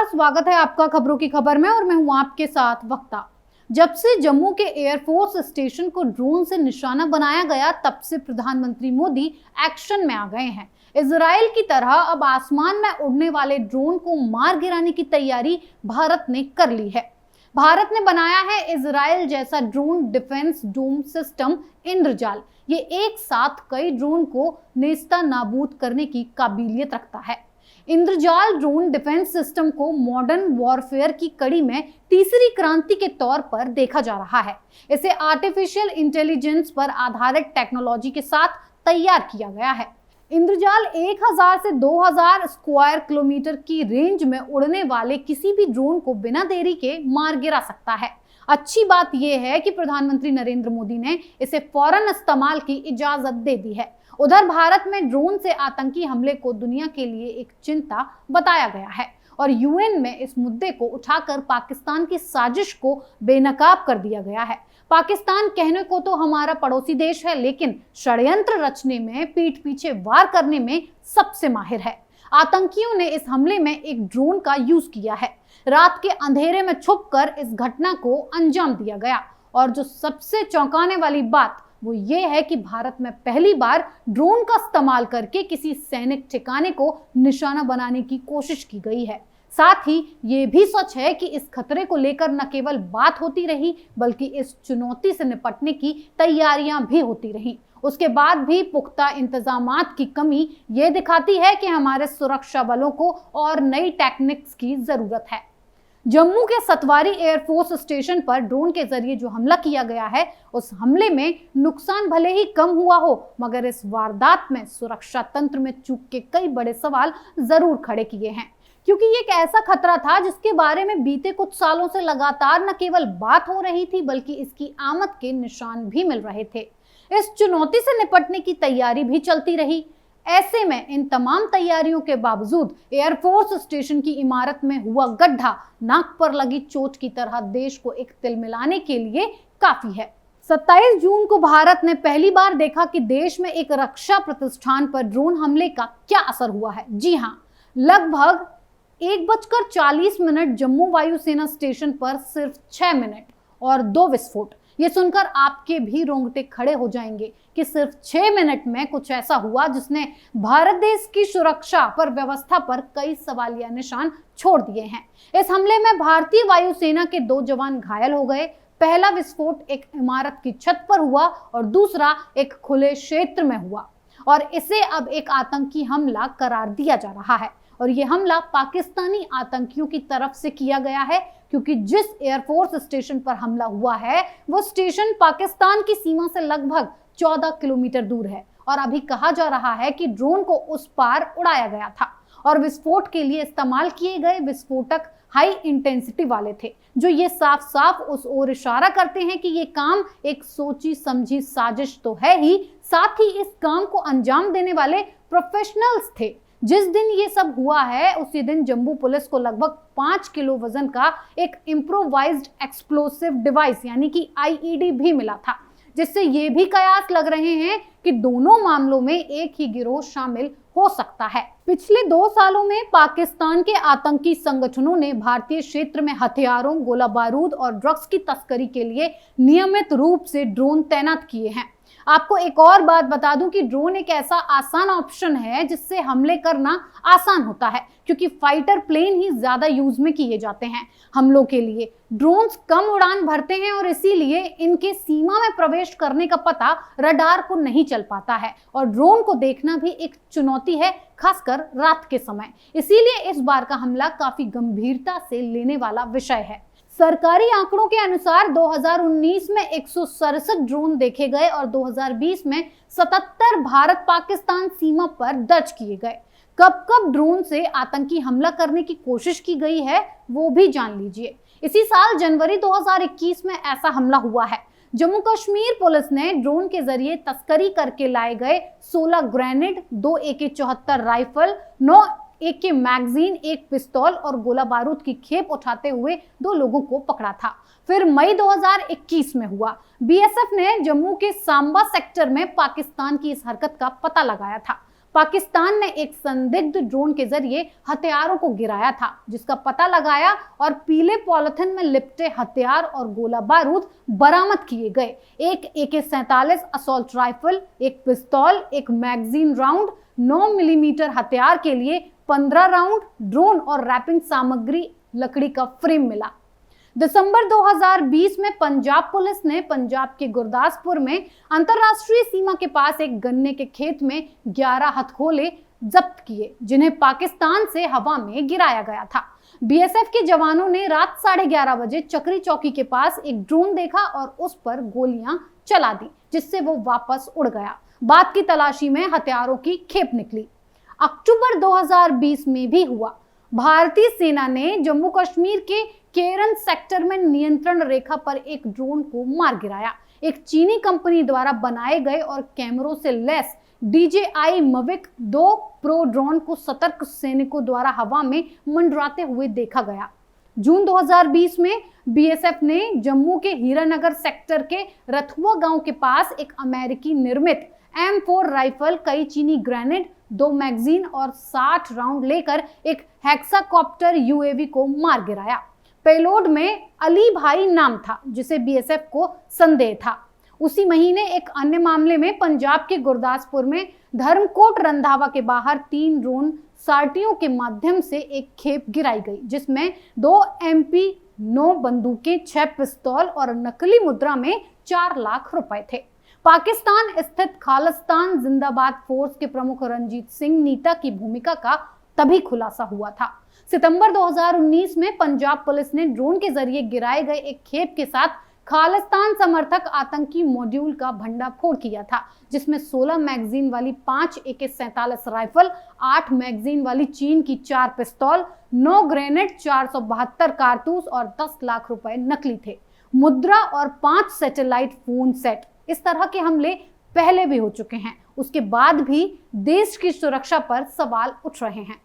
स्वागत है आपका खबरों की खबर में और मैं हूं आपके साथ वक्ता। जब से जम्मू के एयरफोर्स स्टेशन को ड्रोन से निशाना बनाया गया तब से प्रधानमंत्री मोदी एक्शन में आ गए हैं। इजराइल की तरह अब आसमान में उड़ने वाले ड्रोन को मार गिराने की तैयारी भारत ने कर ली है। भारत ने बनाया है इजराइल जैसा ड्रोन डिफेंस डोम सिस्टम इंद्रजाल। ये एक साथ कई ड्रोन को नेस्ता नाबूद करने की काबिलियत रखता है। इंद्रजाल ड्रोन डिफेंस सिस्टम को मॉडर्न वॉरफेयर की कड़ी में तीसरी क्रांति के तौर पर देखा जा रहा है। इसे आर्टिफिशियल इंटेलिजेंस पर आधारित टेक्नोलॉजी के साथ तैयार किया गया है। इंद्रजाल 1000 से 2000 स्क्वायर किलोमीटर की रेंज में उड़ने वाले किसी भी ड्रोन को बिना देरी के मार गिरा सकता है। अच्छी बात यह है कि प्रधानमंत्री नरेंद्र मोदी ने इसे फौरन इस्तेमाल की इजाजत दे दी है। उधर भारत में ड्रोन से आतंकी हमले को दुनिया के लिए एक चिंता बताया गया है और यूएन में इस मुद्दे को उठाकर पाकिस्तान की साजिश को बेनकाब कर दिया गया है। पाकिस्तान कहने को तो हमारा पड़ोसी देश है, लेकिन षड्यंत्र रचने में, पीठ पीछे वार करने में सबसे माहिर है। आतंकियों ने इस हमले में एक ड्रोन का यूज किया है। रात के अंधेरे में छुपकर इस घटना को अंजाम दिया गया और जो सबसे चौंकाने वाली बात वो ये है कि भारत में पहली बार ड्रोन का इस्तेमाल करके किसी सैनिक ठिकाने को निशाना बनाने की कोशिश की गई है। साथ ही ये भी सच है कि इस खतरे को लेकर न केवल बात होती रही बल्कि इस चुनौती से निपटने की तैयारियां भी होती रही। उसके बाद भी पुख्ता इंतजामात की कमी ये दिखाती है कि हमारे सुरक्षा बलों को और नई टेक्निक्स की जरूरत है। जम्मू के सतवारी एयरफोर्स स्टेशन पर ड्रोन के जरिए जो हमला किया गया है, उस हमले में नुकसान भले ही कम हुआ हो, मगर इस वारदात में सुरक्षा तंत्र में चूक के कई बड़े सवाल जरूर खड़े किए हैं, क्योंकि ये एक ऐसा खतरा था जिसके बारे में बीते कुछ सालों से लगातार न केवल बात हो रही थी बल्कि इसकी आमद के निशान भी मिल रहे थे। इस चुनौती से निपटने की तैयारी भी चलती रही। ऐसे में इन तमाम तैयारियों के बावजूद एयरफोर्स स्टेशन की इमारत में हुआ गड्ढा नाक पर लगी चोट की तरह देश को एक तिलमिलाने के लिए काफी है। 27 जून को भारत ने पहली बार देखा कि देश में एक रक्षा प्रतिष्ठान पर ड्रोन हमले का क्या असर हुआ है। जी हाँ, लगभग 1:40 जम्मू वायुसेना स्टेशन पर सिर्फ 6 मिनट और 2 विस्फोट। ये सुनकर आपके भी रोंगटे खड़े हो जाएंगे कि सिर्फ 6 मिनट में कुछ ऐसा हुआ जिसने भारत देश की सुरक्षा पर व्यवस्था पर कई सवालिया निशान छोड़ दिए हैं। इस हमले में भारतीय वायुसेना के 2 जवान घायल हो गए। पहला विस्फोट एक इमारत की छत पर हुआ और दूसरा एक खुले क्षेत्र में हुआ और इसे अब एक आतंकी हमला करार दिया जा रहा है। और ये हमला पाकिस्तानी आतंकियों की तरफ से किया गया है, क्योंकि जिस एयरफोर्स स्टेशन पर हमला हुआ है वो स्टेशन पाकिस्तान की सीमा से लगभग 14 किलोमीटर दूर है और अभी कहा जा रहा है कि ड्रोन को उस पार उड़ाया गया था और विस्फोट के लिए इस्तेमाल किए गए विस्फोटक हाई इंटेंसिटी वाले थे, जो ये साफ साफ उस ओर इशारा करते हैं कि ये काम एक सोची समझी साजिश तो है ही, साथ ही इस काम को अंजाम देने वाले प्रोफेशनल्स थे। जिस दिन ये सब हुआ है उसी दिन जम्मू पुलिस को लगभग 5 किलो वजन का एक इम्प्रोवाइज्ड एक्सप्लोसिव डिवाइस यानी कि आईईडी भी मिला था, जिससे ये भी कयास लग रहे हैं कि दोनों मामलों में एक ही गिरोह शामिल हो सकता है। पिछले 2 सालों में पाकिस्तान के आतंकी संगठनों ने भारतीय क्षेत्र में हथियारों, गोला बारूद और ड्रग्स की तस्करी के लिए नियमित रूप से ड्रोन तैनात किए हैं। आपको एक और बात बता दूं कि ड्रोन एक ऐसा आसान ऑप्शन है जिससे हमले करना आसान होता है, क्योंकि फाइटर प्लेन ही ज्यादा यूज में किए जाते हैं हमलों के लिए। ड्रोन्स कम उड़ान भरते हैं और इसीलिए इनके सीमा में प्रवेश करने का पता रडार को नहीं चल पाता है और ड्रोन को देखना भी एक चुनौती है, खासकर रात के समय। इसीलिए इस बार का हमला काफी गंभीरता से लेने वाला विषय है। सरकारी आंकड़ों के अनुसार 2019 में 167 ड्रोन देखे गए और 2020 में 77 भारत पाकिस्तान सीमा पर दर्ज किए गए। कब कब ड्रोन से आतंकी हमला करने की कोशिश की गई है वो भी जान लीजिए। इसी साल जनवरी 2021 में ऐसा हमला हुआ है। जम्मू कश्मीर पुलिस ने ड्रोन के जरिए तस्करी करके लाए गए 16 grenade, 2 AK-74 rifle, 9 AK magazine, 1 पिस्तौल और गोला बारूद की खेप उठाते हुए 2 लोगों को पकड़ा था। फिर मई 2021 में हुआ। बीएसएफ ने जम्मू के सांबा सेक्टर में पाकिस्तान की इस हरकत का पता लगाया था। पाकिस्तान ने एक संदिग्ध ड्रोन के जरिए हथियारों को गिराया था, जिसका पता लगाया और पीले पॉलिथीन में लिपटे हथियार और गोला बारूद बरामद किए गए। एक AK-47 असॉल्ट राइफल, एक पिस्तौल, एक मैगजीन राउंड, 9 मिलीमीटर हथियार के लिए 15 राउंड, ड्रोन और रैपिंग सामग्री, लकड़ी का फ्रेम मिला। दिसंबर 2020 में पंजाब पुलिस ने पंजाब के गुरदासपुर में अंतर्राष्ट्रीय सीमा के पास एक गन्ने के खेत में 11 हथगोले जब्त किए, जिन्हें पाकिस्तान से हवा में गिराया गया था। BSF के जवानों ने रात 11:30 बजे चक्री चौकी के पास एक ड्रोन देखा और उस पर गोलियां चला दी, जिससे वो वापस उड़ गया। बाद की तलाशी में हथियारों की खेप निकली। अक्टूबर 2020 में भी हुआ। भारतीय सेना ने जम्मू कश्मीर के केरन सेक्टर में नियंत्रण रेखा पर एक ड्रोन को मार गिराया। एक चीनी कंपनी द्वारा बनाए गए और कैमरों से lace DJI Mavic 2 pro drone को सतर्क सैनिकों द्वारा हवा में मंडराते हुए देखा गया। जून 2020 में BSF ने जम्मू के हीरानगर सेक्टर के रथुआ गांव के पास एक अमेरिकी निर्मित M4 राइफल, कई चीनी ग्रेनेड, 2 मैगजीन और 60 राउंड लेकर एक हेक्साकॉप्टर UAV को मार गिराया। पेलोड में अली भाई नाम था, जिसे BSF को संदेह था। उसी महीने एक अन्य मामले में पंजाब के गुरदासपुर में धर्मकोट रंधावा के बाहर 3 ड्रोन सारटियों के माध्यम से एक खेप गिराई गई, जिसमें 2 MP9 बंदूकें, 6 पिस्तौल और नकली मुद्रा में 4 लाख रुपए थे। पाकिस्तान स्थित खालिस्तान जिंदाबाद फोर्स के प्रमुख रणजीत सिंह नीता की भूमिका का तभी खुलासा हुआ था। सितंबर 2019 में पंजाब पुलिस ने ड्रोन के जरिए गिराए गए एक खेप के साथ खालिस्तान समर्थक आतंकी मॉड्यूल का भंडाफोड़ किया था, जिसमें 16 मैगजीन वाली 5 AK-47 राइफल, 8 मैगजीन वाली चीन की 4 पिस्तौल, 9 ग्रेनेड, 472 कारतूस और 10 लाख रुपए नकली थे, मुद्रा और 5 सैटेलाइट फोन सेट। इस तरह के हमले पहले भी हो चुके हैं। उसके बाद भी देश की सुरक्षा पर सवाल उठ रहे हैं।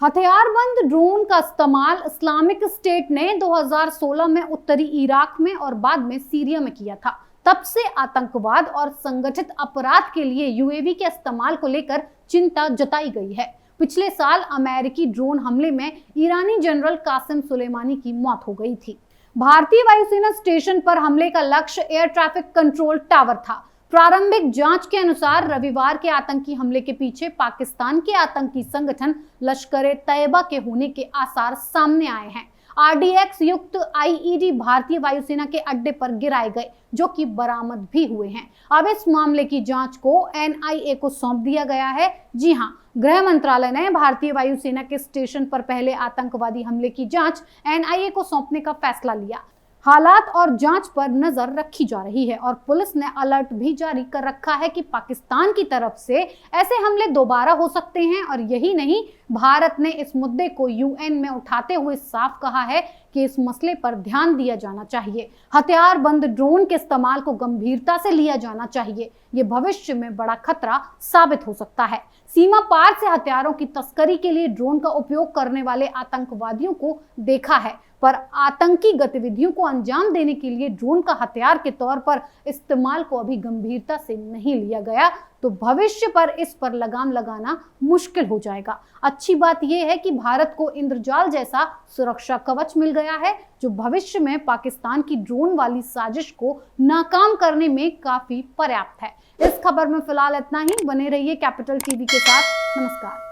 हथियारबंद ड्रोन का इस्तेमाल इस्लामिक स्टेट ने 2016 में उत्तरी इराक में और बाद में सीरिया में किया था। तब से आतंकवाद और संगठित अपराध के लिए UAV के इस्तेमाल को लेकर चिंता जताई गई है। पिछले साल अमेरिकी ड्रोन हमले में ईरानी जनरल कासिम सुलेमानी की मौत हो गई थी। भारतीय वायुसेना स्टेशन पर हमले का लक्ष्य एयर ट्रैफिक कंट्रोल टावर था। प्रारंभिक जांच के अनुसार रविवार के आतंकी हमले के पीछे पाकिस्तान के आतंकी संगठन लश्कर-ए-तैयबा के होने के आसार सामने आए हैं। RDX युक्त IED भारतीय वायुसेना के अड्डे पर गिराए गए, जो कि बरामद भी हुए हैं। अब इस मामले की जांच को NIA को सौंप दिया गया है। जी हां, गृह मंत्रालय ने भारतीय वायुसेना के स्टेशन पर पहले आतंकवादी हमले की जांच NIA को सौंपने का फैसला लिया। हालात और जांच पर नजर रखी जा रही है और पुलिस ने अलर्ट भी जारी कर रखा है कि पाकिस्तान की तरफ से ऐसे हमले दोबारा हो सकते हैं। और यही नहीं, भारत ने इस मुद्दे को UN में उठाते हुए साफ कहा है कि इस मसले पर ध्यान दिया जाना चाहिए। हथियारबंद ड्रोन के इस्तेमाल को गंभीरता से लिया जाना चाहिए। ये भविष्य में बड़ा खतरा साबित हो सकता है। सीमा पार से हथियारों की तस्करी के लिए ड्रोन का उपयोग करने वाले आतंकवादियों को देखा है, पर आतंकी गतिविधियों को अंजाम देने के लिए ड्रोन का हथियार के तौर पर इस्तेमाल को अभी गंभीरता से नहीं लिया गया, तो भविष्य पर इस पर लगाम लगाना मुश्किल हो जाएगा। अच्छी बात यह है कि भारत को इंद्रजाल जैसा सुरक्षा कवच मिल गया है, जो भविष्य में पाकिस्तान की ड्रोन वाली साजिश को नाकाम करने में काफी पर्याप्त है। इस खबर में फिलहाल इतना ही। बने रहिए कैपिटल टीवी के साथ। नमस्कार।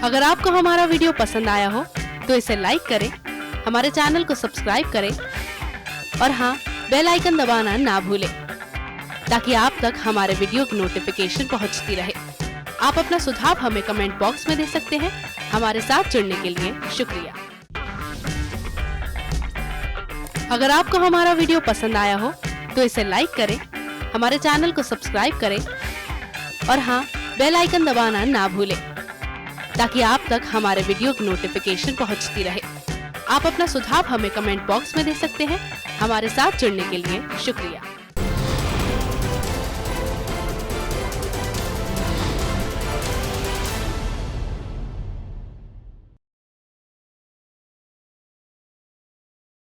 अगर आपको हमारा वीडियो पसंद आया हो तो इसे लाइक करें, हमारे चैनल को सब्सक्राइब करें और हाँ, बेल आइकन दबाना ना भूलें, ताकि आप तक हमारे वीडियो की नोटिफिकेशन पहुंचती रहे। आप अपना सुझाव हमें कमेंट बॉक्स में दे सकते हैं। हमारे साथ जुड़ने के लिए शुक्रिया। अगर आपको हमारा वीडियो पसंद आया हो तो इसे लाइक करें, हमारे चैनल को सब्सक्राइब करें और हाँ, बेल आइकन दबाना ना भूलें, ताकि आप तक हमारे वीडियो की नोटिफिकेशन पहुंचती रहे। आप अपना सुझाव हमें कमेंट बॉक्स में दे सकते हैं। हमारे साथ जुड़ने के लिए शुक्रिया।